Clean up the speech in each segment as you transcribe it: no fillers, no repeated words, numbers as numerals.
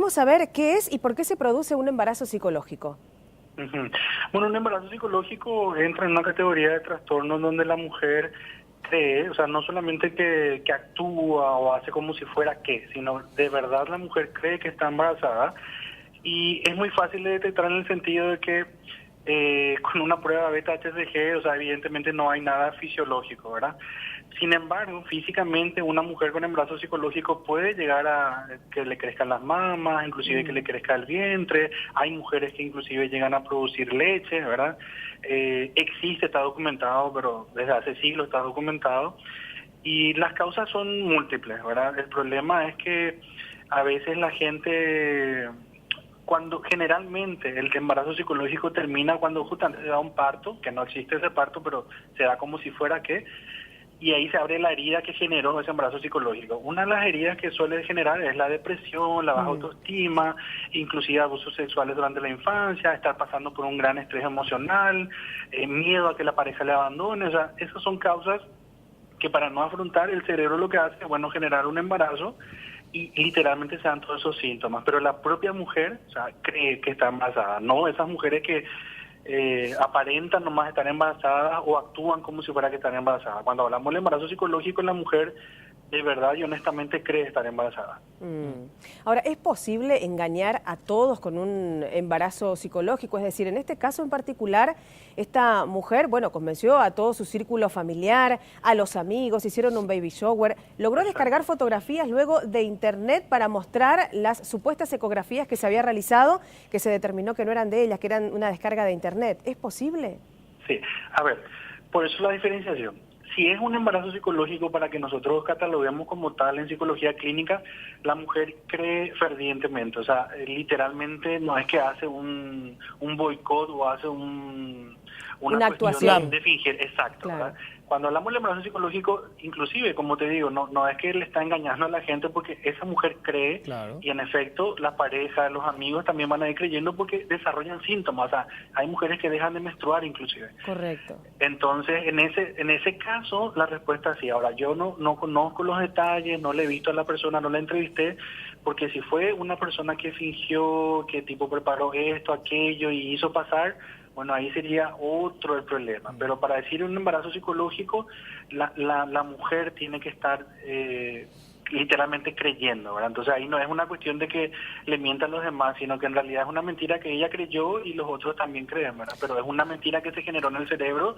Vamos a ver qué es y por qué se produce un embarazo psicológico. Ujú. Bueno, un embarazo psicológico entra en una categoría de trastornos donde la mujer cree, o sea, no solamente que actúa o hace como si fuera sino de verdad la mujer cree que está embarazada y es muy fácil de detectar en el sentido de que con una prueba beta-HCG, o sea, evidentemente no hay nada fisiológico, ¿verdad? Sin embargo, físicamente una mujer con embarazo psicológico puede llegar a que le crezcan las mamas, inclusive que le crezca el vientre. Hay mujeres que inclusive llegan a producir leche, ¿verdad? Existe, está documentado, pero desde hace siglos está documentado. Y las causas son múltiples, ¿verdad? El problema es que a veces la gente, cuando generalmente el embarazo psicológico termina cuando justamente se da un parto, que no existe ese parto, pero se da como si fuera y ahí se abre la herida que generó ese embarazo psicológico. Una de las heridas que suele generar es la depresión, la baja autoestima, inclusive abusos sexuales durante la infancia, estar pasando por un gran estrés emocional, miedo a que la pareja le abandone. O sea, esas son causas que para no afrontar el cerebro lo que hace es, bueno, generar un embarazo y literalmente se dan todos esos síntomas. Pero la propia mujer, o sea, cree que está embarazada, no esas mujeres que aparentan nomás estar embarazadas o actúan como si fuera que están embarazadas. Cuando hablamos del embarazo psicológico, la mujer de verdad y honestamente cree estar embarazada. Ahora, ¿es posible engañar a todos con un embarazo psicológico? Es decir, en este caso en particular, esta mujer, bueno, convenció a todo su círculo familiar, a los amigos, hicieron un baby shower, logró descargar fotografías luego de internet para mostrar las supuestas ecografías que se había realizado, que se determinó que no eran de ellas, que eran una descarga de internet. ¿Es posible? Sí, a ver, por eso la diferenciación. Si es un embarazo psicológico para que nosotros cataloguemos como tal en psicología clínica, la mujer cree fervientemente, o sea, literalmente no es que hace un boicot o hace una cuestión actuación de fingir, exacto, claro. ¿verdad? Cuando hablamos del embarazo psicológico, inclusive, como te digo, no es que le está engañando a la gente porque esa mujer cree y en efecto la pareja, los amigos también van a ir creyendo porque desarrollan síntomas, o sea, hay mujeres que dejan de menstruar inclusive. Correcto. Entonces, en ese caso, la respuesta es sí. Ahora, yo no conozco los detalles, no le he visto a la persona, no la entrevisté, porque si fue una persona que fingió, que tipo preparó esto, aquello y hizo pasar, bueno, ahí sería otro el problema. Pero para decir un embarazo psicológico, la mujer tiene que estar literalmente creyendo, ¿verdad? Entonces ahí no es una cuestión de que le mientan los demás, sino que en realidad es una mentira que ella creyó y los otros también creen, ¿verdad? Pero es una mentira que se generó en el cerebro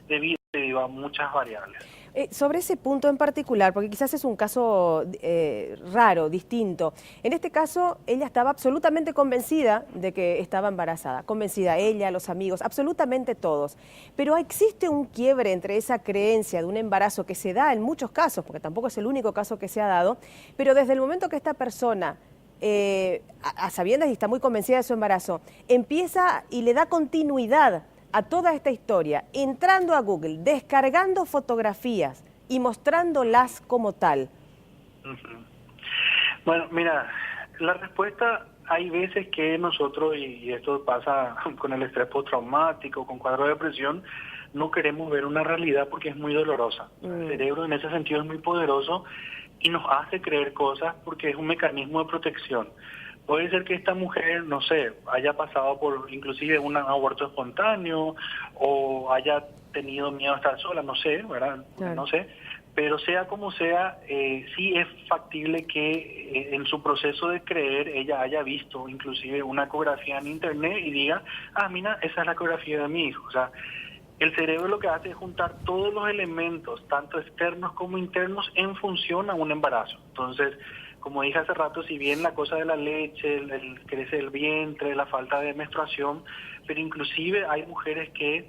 debido a muchas variables. Sobre ese punto en particular, porque quizás es un caso raro, distinto. En este caso, ella estaba absolutamente convencida de que estaba embarazada. Convencida ella, los amigos, absolutamente todos. Pero existe un quiebre entre esa creencia de un embarazo que se da en muchos casos, porque tampoco es el único caso que se ha dado, pero desde el momento que esta persona, a sabiendas y está muy convencida de su embarazo, empieza y le da continuidad a toda esta historia, entrando a Google, descargando fotografías y mostrándolas como tal. Bueno, mira, la respuesta, hay veces que nosotros, y esto pasa con el estrés postraumático, con cuadro de depresión, no queremos ver una realidad porque es muy dolorosa. El cerebro en ese sentido es muy poderoso y nos hace creer cosas porque es un mecanismo de protección. Puede ser que esta mujer, no sé, haya pasado por inclusive un aborto espontáneo o haya tenido miedo a estar sola, no sé, ¿verdad? Claro. No sé, pero sea como sea, sí es factible que en su proceso de creer ella haya visto inclusive una ecografía en internet y diga, ah, mira, esa es la ecografía de mi hijo. O sea, el cerebro lo que hace es juntar todos los elementos, tanto externos como internos, en función a un embarazo. Entonces, como dije hace rato, si bien la cosa de la leche, el crece el vientre, la falta de menstruación, pero inclusive hay mujeres que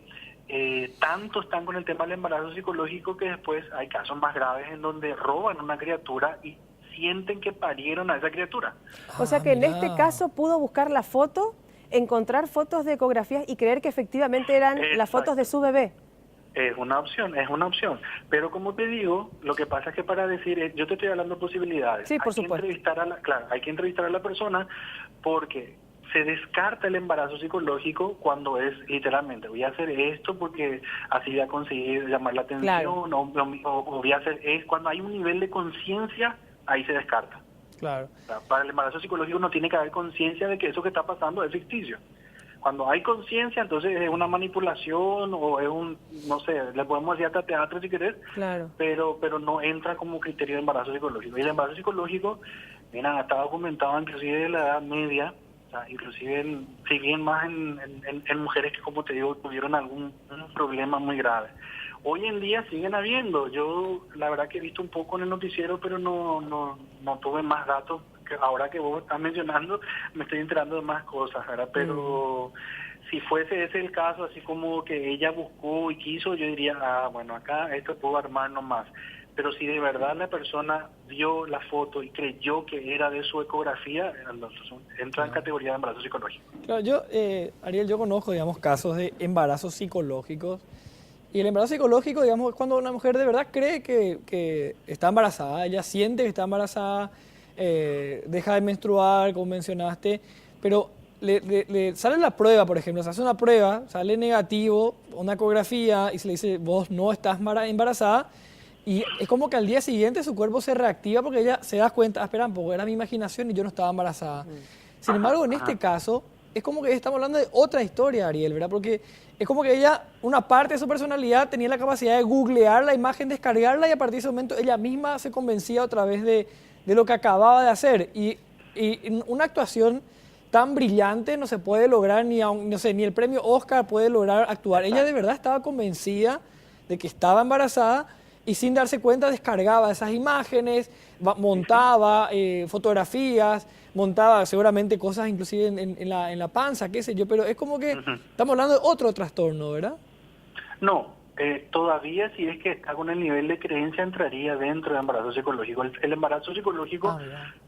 tanto están con el tema del embarazo psicológico que después hay casos más graves en donde roban una criatura y sienten que parieron a esa criatura. O sea que en este caso pudo buscar la foto, encontrar fotos de ecografías y creer que efectivamente eran las fotos de su bebé. Es una opción, pero como te digo, lo que pasa es que para decir, yo te estoy hablando de posibilidades, sí, por supuesto. Hay que entrevistar a la persona porque se descarta el embarazo psicológico cuando es literalmente, voy a hacer esto porque así voy a conseguir llamar la atención, claro. o voy a hacer, es cuando hay un nivel de conciencia, ahí se descarta. Claro. O sea, para el embarazo psicológico no tiene que haber conciencia de que eso que está pasando es ficticio. Cuando hay conciencia, entonces es una manipulación o es un, no sé, le podemos decir hasta teatro si querés, Claro. pero no entra como criterio de embarazo psicológico. Y el embarazo psicológico, mira, está documentado inclusive de la Edad Media, o sea, inclusive, si bien más en mujeres que, como te digo, tuvieron un problema muy grave. Hoy en día siguen habiendo. Yo, la verdad que he visto un poco en el noticiero, pero no tuve más datos. Que ahora que vos estás mencionando, me estoy enterando de más cosas, ¿verdad? Pero si fuese ese el caso, así como que ella buscó y quiso, yo diría, bueno, acá esto puedo armar nomás. Pero si de verdad la persona vio la foto y creyó que era de su ecografía, entonces entra en categoría de embarazo psicológico. Claro, yo, Ariel, yo conozco, digamos, casos de embarazos psicológicos. Y el embarazo psicológico, digamos, es cuando una mujer de verdad cree que está embarazada, ella siente que está embarazada, deja de menstruar, como mencionaste, pero le sale la prueba, por ejemplo, se hace una prueba, sale negativo, una ecografía, y se le dice, vos no estás embarazada, y es como que al día siguiente su cuerpo se reactiva porque ella se da cuenta, espera un poco, era mi imaginación y yo no estaba embarazada. Sin embargo, en este caso, es como que estamos hablando de otra historia, Ariel, ¿verdad? Porque es como que ella, una parte de su personalidad, tenía la capacidad de googlear la imagen, descargarla, y a partir de ese momento ella misma se convencía otra vez de lo que acababa de hacer. Y una actuación tan brillante no se puede lograr, no sé, ni el premio Oscar puede lograr actuar. Ella de verdad estaba convencida de que estaba embarazada y sin darse cuenta descargaba esas imágenes, montaba fotografías, montaba seguramente cosas inclusive en la panza, qué sé yo, pero es como que estamos hablando de otro trastorno, ¿verdad? No, todavía si es que está con el nivel de creencia entraría dentro del embarazo psicológico. El embarazo psicológico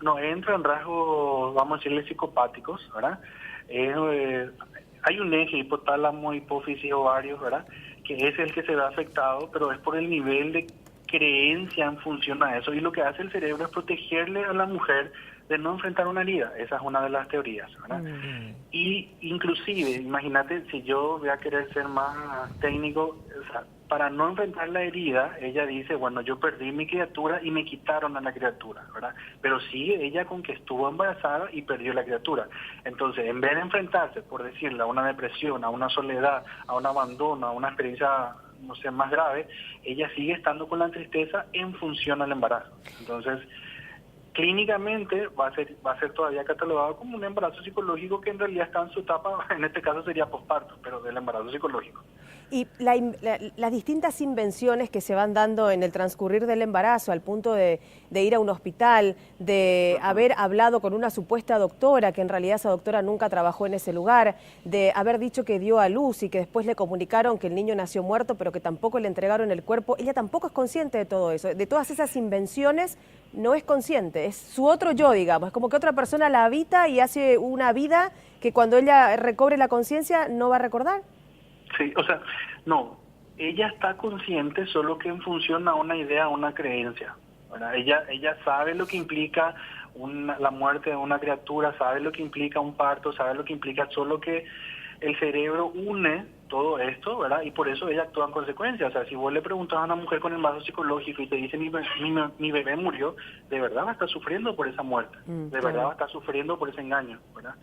no entra en rasgos, vamos a decirle, psicopáticos, ¿verdad? Hay un eje, hipotálamo, hipófisis, ovarios, ¿verdad? Que es el que se ve afectado, pero es por el nivel de creencia en función a eso. Y lo que hace el cerebro es protegerle a la mujer de no enfrentar una herida. Esa es una de las teorías, ¿verdad? Y inclusive, imagínate, si yo voy a querer ser más técnico, o sea, para no enfrentar la herida, ella dice, bueno, yo perdí mi criatura y me quitaron a la criatura, ¿verdad? Pero sigue ella con que estuvo embarazada y perdió la criatura. Entonces, en vez de enfrentarse, por decirlo, a una depresión, a una soledad, a un abandono, a una experiencia, no sé, más grave, ella sigue estando con la tristeza en función al embarazo. Entonces, clínicamente va a ser todavía catalogado como un embarazo psicológico que en realidad está en su etapa, en este caso sería posparto, pero del embarazo psicológico. Y las distintas invenciones que se van dando en el transcurrir del embarazo, al punto de ir a un hospital, de haber hablado con una supuesta doctora, que en realidad esa doctora nunca trabajó en ese lugar, de haber dicho que dio a luz y que después le comunicaron que el niño nació muerto, pero que tampoco le entregaron el cuerpo. Ella tampoco es consciente de todo eso, de todas esas invenciones no es consciente, es su otro yo, digamos, es como que otra persona la habita y hace una vida que cuando ella recobre la conciencia no va a recordar. Sí, o sea, no, ella está consciente solo que en función a una idea, a una creencia, ¿verdad? Ella sabe lo que implica la muerte de una criatura, sabe lo que implica un parto, sabe lo que implica, solo que el cerebro une todo esto, ¿verdad? Y por eso ella actúa en consecuencia. O sea, si vos le preguntas a una mujer con embarazo psicológico y te dice mi bebé murió, de verdad va a estar sufriendo por esa muerte, de verdad va a estar sufriendo por ese engaño, ¿verdad?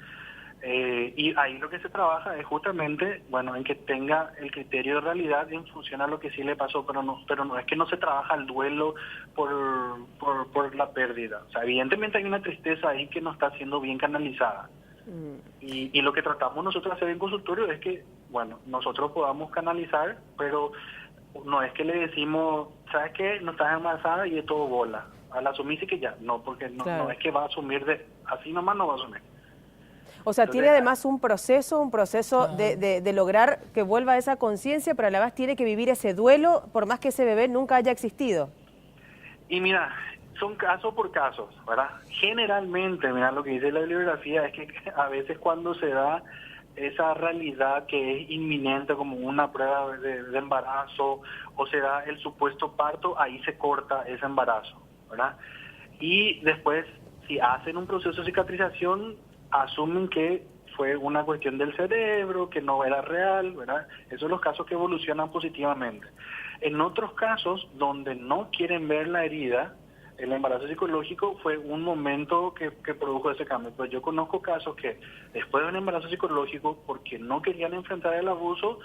Y ahí lo que se trabaja es justamente, bueno, en que tenga el criterio de realidad en función a lo que sí le pasó, pero no es que no se trabaja el duelo por la pérdida. O sea, evidentemente hay una tristeza ahí que no está siendo bien canalizada. Y lo que tratamos nosotros de hacer en consultorio es que, bueno, nosotros podamos canalizar, pero no es que le decimos, ¿sabes qué? No estás embarazada y es todo bola. Al asumirse que ya, no, porque no es que va a asumir así nomás no va a asumir. O sea, tiene además un proceso de lograr que vuelva a esa conciencia, pero a la vez tiene que vivir ese duelo, por más que ese bebé nunca haya existido. Y mira, son casos por casos, ¿verdad? Generalmente, mira, lo que dice la bibliografía es que a veces cuando se da esa realidad que es inminente, como una prueba de embarazo, o se da el supuesto parto, ahí se corta ese embarazo, ¿verdad? Y después, si hacen un proceso de cicatrización, asumen que fue una cuestión del cerebro, que no era real, ¿verdad? Esos son los casos que evolucionan positivamente. En otros casos, donde no quieren ver la herida, el embarazo psicológico fue un momento que produjo ese cambio. Pues yo conozco casos que después de un embarazo psicológico, porque no querían enfrentar el abuso,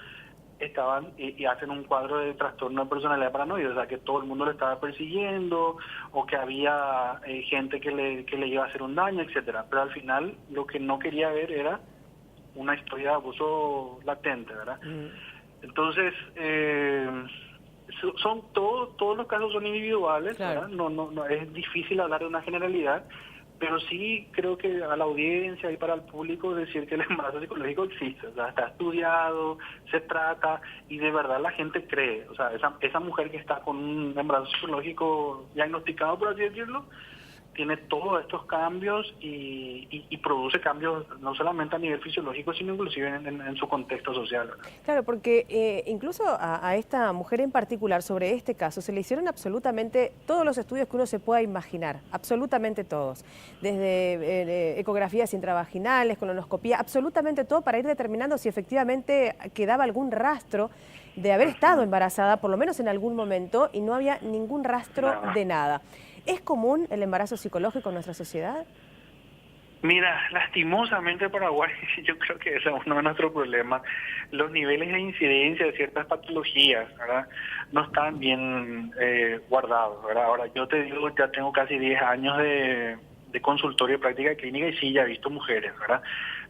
estaban y hacen un cuadro de trastorno de personalidad paranoide, o sea, que todo el mundo lo estaba persiguiendo, o que había gente que le iba a hacer un daño, etcétera. Pero al final lo que no quería ver era una historia de abuso latente, ¿verdad? Entonces, son todos los casos son individuales, claro. ¿verdad? No es difícil hablar de una generalidad, pero sí creo que a la audiencia y para el público decir que el embarazo psicológico existe, o sea, está estudiado, se trata y de verdad la gente cree, o sea, esa mujer que está con un embarazo psicológico diagnosticado, por así decirlo, tiene todos estos cambios y produce cambios no solamente a nivel fisiológico, sino inclusive en su contexto social, ¿verdad? Claro, porque incluso a esta mujer en particular, sobre este caso, se le hicieron absolutamente todos los estudios que uno se pueda imaginar, absolutamente todos, desde ecografías intravaginales, colonoscopía, absolutamente todo para ir determinando si efectivamente quedaba algún rastro de haber estado embarazada, por lo menos en algún momento, y no había ningún rastro de nada. ¿Es común el embarazo psicológico en nuestra sociedad? Mira, lastimosamente en Paraguay, yo creo que ese es uno de nuestros problemas. Los niveles de incidencia de ciertas patologías, ¿verdad?, no están bien guardados, ¿verdad? Ahora, yo te digo, ya tengo casi 10 años de consultorio de práctica clínica y sí, ya he visto mujeres, ¿verdad?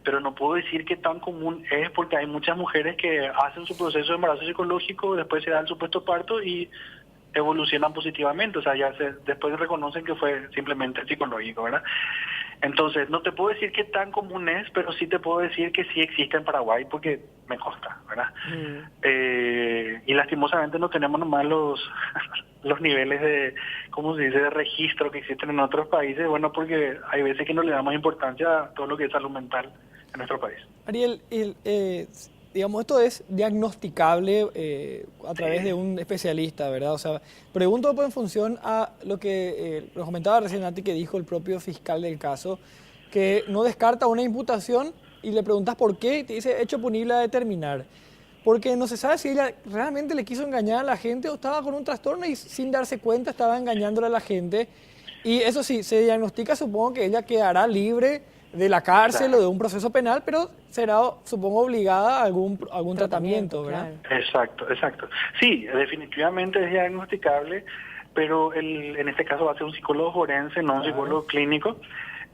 Pero no puedo decir que tan común es, porque hay muchas mujeres que hacen su proceso de embarazo psicológico, después se da el supuesto parto y evolucionan positivamente, o sea, después reconocen que fue simplemente psicológico, ¿verdad? Entonces, no te puedo decir qué tan común es, pero sí te puedo decir que sí existe en Paraguay, porque me consta, ¿verdad? Y lastimosamente no tenemos nomás los niveles de, ¿cómo se dice?, de registro que existen en otros países, bueno, porque hay veces que no le damos importancia a todo lo que es salud mental en nuestro país. Ariel, digamos, esto es diagnosticable a través de un especialista, ¿verdad? O sea, pregunto en función a lo que nos comentaba recién Nati, que dijo el propio fiscal del caso, que no descarta una imputación y le preguntas por qué y te dice hecho punible a determinar. Porque no se sabe si ella realmente le quiso engañar a la gente o estaba con un trastorno y sin darse cuenta estaba engañándole a la gente. Y eso sí, se diagnostica, supongo que ella quedará libre de la cárcel o de un proceso penal, pero será, supongo, obligada a algún tratamiento, ¿verdad? Claro. Exacto. Sí, definitivamente es diagnosticable, pero en este caso va a ser un psicólogo forense, no un psicólogo clínico.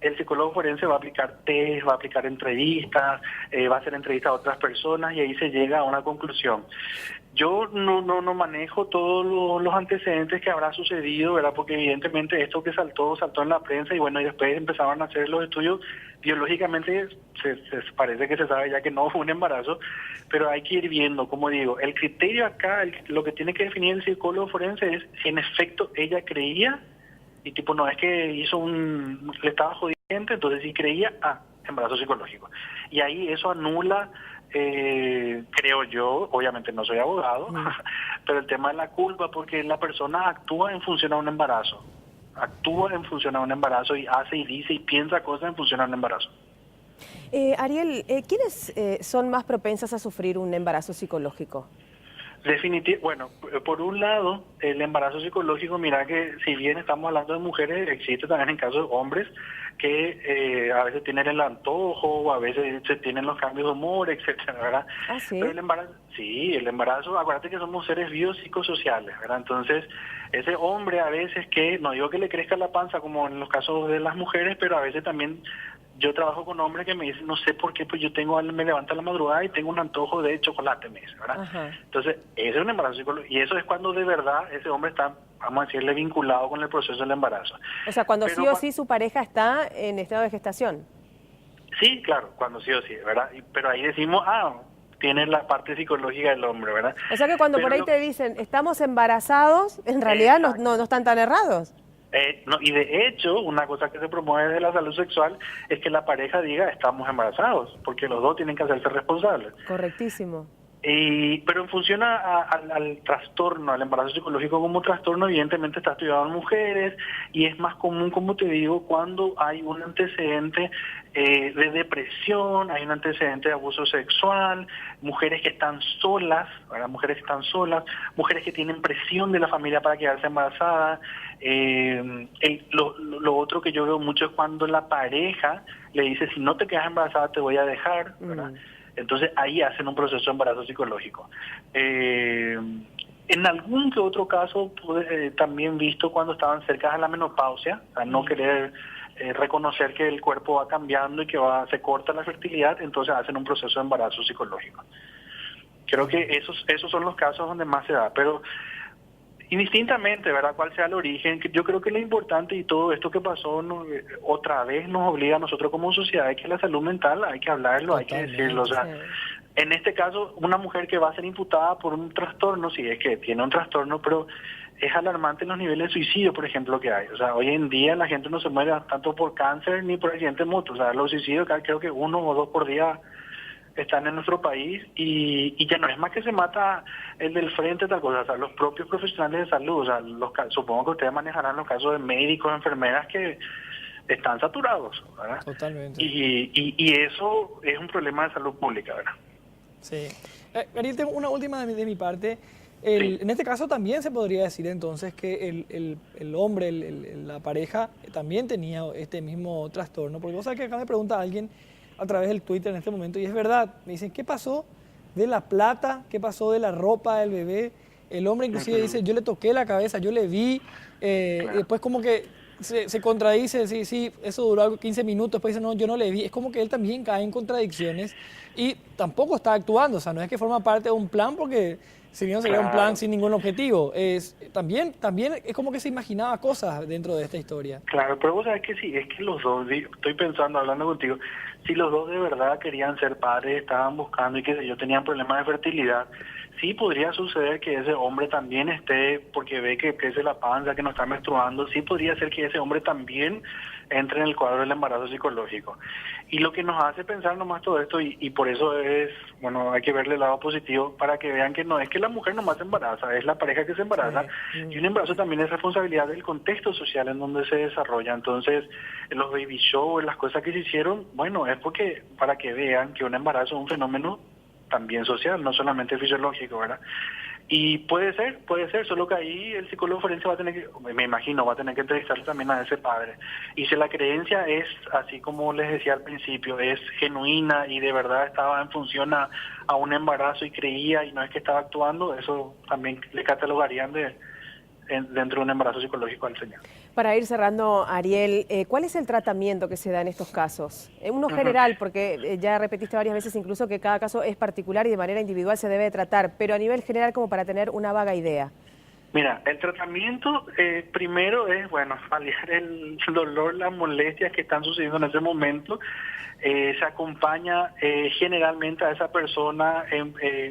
El psicólogo forense va a aplicar test, va a aplicar entrevistas, va a hacer entrevistas a otras personas y ahí se llega a una conclusión. Yo no manejo todos los antecedentes que habrá sucedido, ¿verdad? Porque evidentemente esto que saltó en la prensa y bueno, y después empezaban a hacer los estudios, biológicamente se parece que se sabe ya que no fue un embarazo, pero hay que ir viendo, como digo, el criterio acá, lo que tiene que definir el psicólogo forense es si en efecto ella creía, y tipo no es que le estaba jodiendo, entonces sí creía, embarazo psicológico. Y ahí eso anula, creo yo, obviamente no soy abogado, pero el tema de la culpa, porque la persona actúa en función a un embarazo, y hace y dice y piensa cosas en función a un embarazo. Ariel, ¿quiénes son más propensas a sufrir un embarazo psicológico? Bueno, por un lado, el embarazo psicológico, mira que si bien estamos hablando de mujeres, existe también en casos de hombres que a veces tienen el antojo, o a veces se tienen los cambios de humor, etcétera, ¿verdad? ¿Ah, sí? Pero el embarazo, acuérdate que somos seres biopsicosociales, ¿verdad? Entonces, ese hombre a veces que, no digo que le crezca la panza como en los casos de las mujeres, pero a veces también yo trabajo con hombres que me dicen, no sé por qué, pues me levanto a la madrugada y tengo un antojo de chocolate, me dice, ¿verdad? Ajá. Entonces, ese es un embarazo psicológico, y eso es cuando de verdad ese hombre está, vamos a decirle, vinculado con el proceso del embarazo. O sea, cuando sí o sí su pareja está en estado de gestación. Sí, claro, cuando sí o sí, ¿verdad? Pero ahí decimos, tiene la parte psicológica del hombre, ¿verdad? O sea que cuando por ahí te dicen, estamos embarazados, en realidad no están tan errados. Y de hecho, una cosa que se promueve desde la salud sexual es que la pareja diga estamos embarazados, porque los dos tienen que hacerse responsables. Correctísimo. Pero en función al trastorno, al embarazo psicológico como trastorno, evidentemente está estudiado en mujeres y es más común, como te digo, cuando hay un antecedente de depresión, hay un antecedente de abuso sexual, mujeres que están solas, ¿verdad? Mujeres que tienen presión de la familia para quedarse embarazadas. Lo otro que yo veo mucho es cuando la pareja le dice, si no te quedas embarazada te voy a dejar, ¿verdad? Entonces ahí hacen un proceso de embarazo psicológico. En algún que otro caso también visto cuando estaban cerca de la menopausia, a no querer reconocer que el cuerpo va cambiando y que se corta la fertilidad, entonces hacen un proceso de embarazo psicológico. Creo que esos son los casos donde más se da, pero indistintamente, ¿verdad?, cuál sea el origen, yo creo que lo importante y todo esto que pasó otra vez nos obliga a nosotros como sociedad es que la salud mental hay que hablarlo, hay que decirlo. O sea, en este caso, una mujer que va a ser imputada por un trastorno, si es que tiene un trastorno, pero es alarmante los niveles de suicidio, por ejemplo, que hay. O sea, hoy en día la gente no se muere tanto por cáncer ni por accidente de moto. O sea, los suicidios creo que 1 o 2 por día están en nuestro país y ya no es más que se mata el del frente, tal cosa, o sea, los propios profesionales de salud, o sea, supongo que ustedes manejarán los casos de médicos, enfermeras que están saturados, ¿verdad? Totalmente. Y eso es un problema de salud pública, ¿verdad? Sí. Ariel, tengo una última de mi parte. Sí. En este caso también se podría decir entonces que el hombre, la pareja, también tenía este mismo trastorno, porque vos sabés que acá me pregunta alguien a través del Twitter en este momento, y es verdad, me dicen, ¿qué pasó de la plata? ¿Qué pasó de la ropa del bebé? El hombre inclusive dice, yo le toqué la cabeza, yo le vi, y después como que se contradice, sí, eso duró algo 15 minutos, después dice, no, yo no le vi. Es como que él también cae en contradicciones y tampoco está actuando, o sea, no es que forma parte de un plan, porque si no sería un plan sin ningún objetivo. También es como que se imaginaba cosas dentro de esta historia. Claro, pero vos sabés que sí, es que los dos, estoy pensando, hablando contigo, si los dos de verdad querían ser padres, estaban buscando y que yo tenían problemas de fertilidad, sí podría suceder que ese hombre también esté, porque ve que crece la panza, que no está menstruando, sí podría ser que ese hombre también entre en el cuadro del embarazo psicológico. Y lo que nos hace pensar nomás todo esto, y por eso es, bueno, hay que verle el lado positivo, para que vean que no es que la mujer nomás se embaraza, es la pareja que se embaraza, y un embarazo también es responsabilidad del contexto social en donde se desarrolla. Entonces, los baby shows, las cosas que se hicieron, bueno, es porque para que vean que un embarazo es un fenómeno también social, no solamente fisiológico, ¿verdad? Y puede ser, solo que ahí el psicólogo forense va a tener que, me imagino, va a tener que entrevistarle también a ese padre. Y si la creencia es, así como les decía al principio, es genuina y de verdad estaba en función a un embarazo y creía y no es que estaba actuando, eso también le catalogarían dentro de un embarazo psicológico al señor. Para ir cerrando, Ariel, ¿cuál es el tratamiento que se da en estos casos? Uno general, porque ya repetiste varias veces incluso que cada caso es particular y de manera individual se debe tratar, pero a nivel general como para tener una vaga idea. Mira, el tratamiento primero es, bueno, paliar el dolor, las molestias que están sucediendo en ese momento. Se acompaña generalmente a esa persona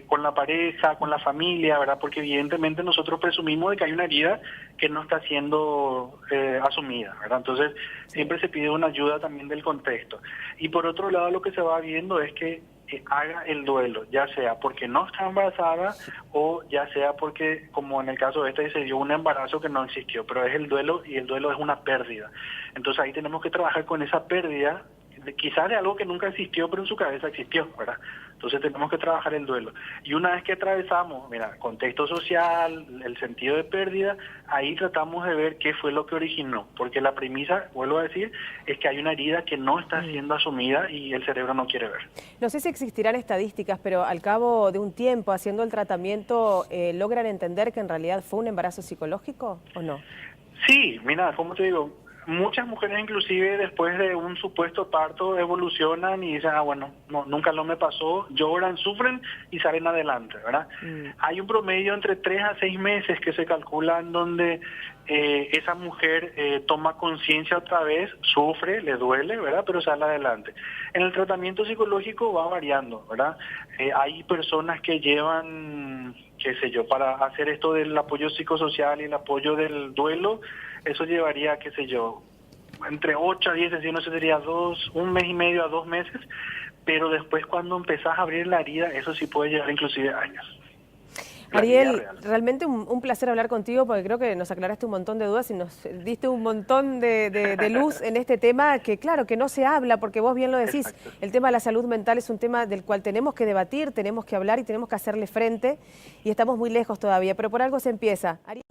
con la pareja, con la familia, ¿verdad? Porque evidentemente nosotros presumimos de que hay una herida que no está siendo asumida, ¿verdad? Entonces siempre se pide una ayuda también del contexto. Y por otro lado lo que se va viendo es que haga el duelo, ya sea porque no está embarazada o ya sea porque, como en el caso de este, se dio un embarazo que no existió, pero es el duelo y el duelo es una pérdida. Entonces ahí tenemos que trabajar con esa pérdida, quizás de algo que nunca existió, pero en su cabeza existió, ¿verdad? Entonces tenemos que trabajar el duelo. Y una vez que atravesamos, mira, contexto social, el sentido de pérdida, ahí tratamos de ver qué fue lo que originó. Porque la premisa, vuelvo a decir, es que hay una herida que no está siendo asumida y el cerebro no quiere ver. No sé si existirán estadísticas, pero al cabo de un tiempo haciendo el tratamiento, ¿logran entender que en realidad fue un embarazo psicológico o no? Sí, mira, como te digo, muchas mujeres inclusive después de un supuesto parto evolucionan y dicen, bueno, no, nunca lo me pasó, lloran, sufren y salen adelante, ¿verdad? Hay un promedio entre 3 a 6 meses que se calcula en donde esa mujer toma conciencia otra vez, sufre, le duele, ¿verdad? Pero sale adelante. En el tratamiento psicológico va variando, ¿verdad? Hay personas que llevan, qué sé yo, para hacer esto del apoyo psicosocial y el apoyo del duelo, eso llevaría, qué sé yo, entre 8 a 10 sesiones, eso sería 1 mes y medio a 2 meses, pero después cuando empezás a abrir la herida, eso sí puede llevar inclusive años. Ariel, realmente un placer hablar contigo porque creo que nos aclaraste un montón de dudas y nos diste un montón de luz en este tema que claro, que no se habla porque vos bien lo decís, Exacto. el tema de la salud mental es un tema del cual tenemos que debatir, tenemos que hablar y tenemos que hacerle frente y estamos muy lejos todavía, pero por algo se empieza. Ariel.